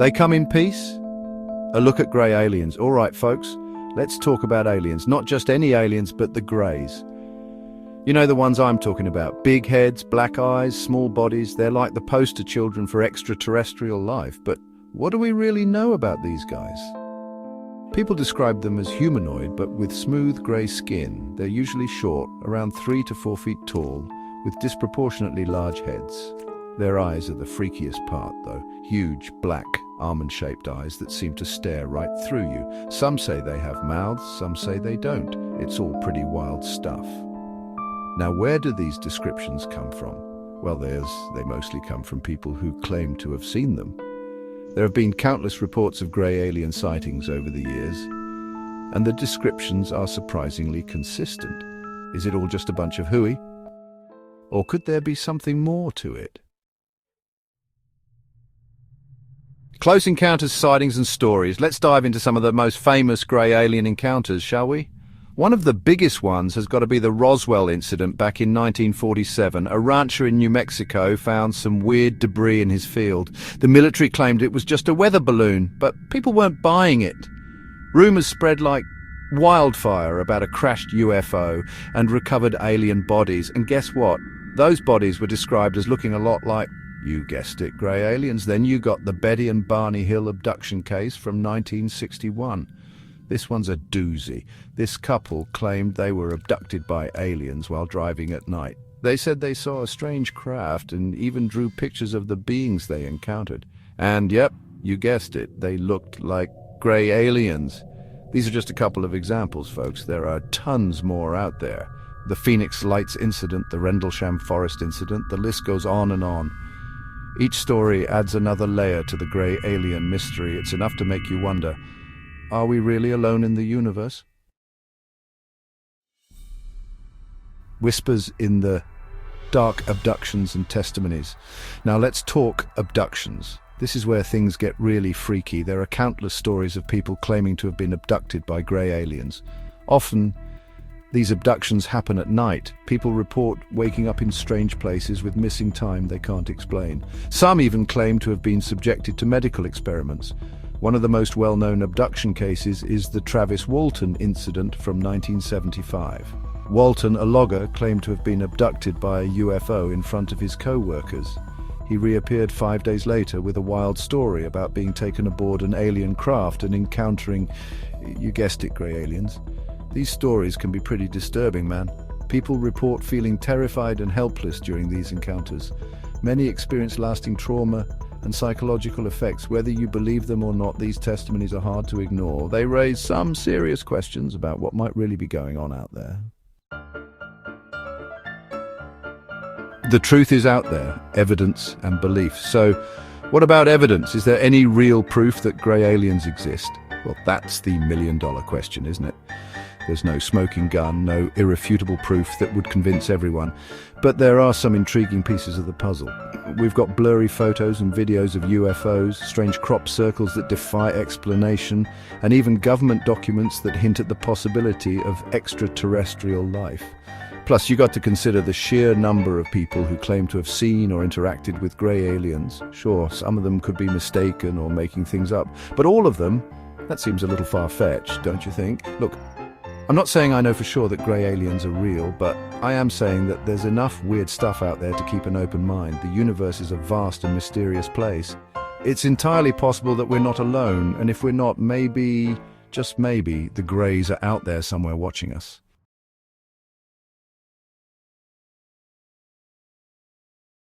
They come in peace? A look at grey aliens. All right, folks, let's talk about aliens. Not just any aliens, but the greys. You know the ones I'm talking about. Big heads, black eyes, small bodies. They're like the poster children for extraterrestrial life. But what do we really know about these guys? People describe them as humanoid, but with smooth grey skin. They're usually short, around 3 to 4 feet tall, with disproportionately large heads. Their eyes are the freakiest part, though. Huge, black, almond-shaped eyes that seem to stare right through you. Some say they have mouths, some say they don't. It's all pretty wild stuff. Now, where do these descriptions come from? Well, they mostly come from people who claim to have seen them. There have been countless reports of grey alien sightings over the years, and the descriptions are surprisingly consistent. Is it all just a bunch of hooey? Or could there be something more to it? Close encounters, sightings and stories. Let's dive into some of the most famous grey alien encounters, shall we? One of the biggest ones has got to be the Roswell incident back in 1947. A rancher in New Mexico found some weird debris in his field. The military claimed it was just a weather balloon, but people weren't buying it. Rumours spread like wildfire about a crashed UFO and recovered alien bodies. And guess what? Those bodies were described as looking a lot like, you guessed it, grey aliens. Then you got the Betty and Barney Hill abduction case from 1961. This one's a doozy. This couple claimed they were abducted by aliens while driving at night. They said they saw a strange craft and even drew pictures of the beings they encountered. And yep, you guessed it, they looked like grey aliens. These are just a couple of examples, folks. There are tons more out there. The Phoenix Lights incident, the Rendlesham Forest incident, the list goes on and on. Each story adds another layer to the grey alien mystery. It's enough to make you wonder, are we really alone in the universe? Whispers in the dark, abductions and testimonies. Now let's talk abductions. This is where things get really freaky. There are countless stories of people claiming to have been abducted by grey aliens. Often, these abductions happen at night. People report waking up in strange places with missing time they can't explain. Some even claim to have been subjected to medical experiments. One of the most well-known abduction cases is the Travis Walton incident from 1975. Walton, a logger, claimed to have been abducted by a UFO in front of his co-workers. He reappeared 5 days later with a wild story about being taken aboard an alien craft and encountering, you guessed it, grey aliens. These stories can be pretty disturbing, man. People report feeling terrified and helpless during these encounters. Many experience lasting trauma and psychological effects. Whether you believe them or not, these testimonies are hard to ignore. They raise some serious questions about what might really be going on out there. The truth is out there, evidence and belief. So, what about evidence? Is there any real proof that grey aliens exist? Well, that's the million-dollar question, isn't it? There's no smoking gun, no irrefutable proof that would convince everyone. But there are some intriguing pieces of the puzzle. We've got blurry photos and videos of UFOs, strange crop circles that defy explanation, and even government documents that hint at the possibility of extraterrestrial life. Plus, you got to consider the sheer number of people who claim to have seen or interacted with grey aliens. Sure, some of them could be mistaken or making things up, but all of them, that seems a little far-fetched, don't you think? Look, I'm not saying I know for sure that grey aliens are real, but I am saying that there's enough weird stuff out there to keep an open mind. The universe is a vast and mysterious place. It's entirely possible that we're not alone, and if we're not, maybe, just maybe, the greys are out there somewhere watching us.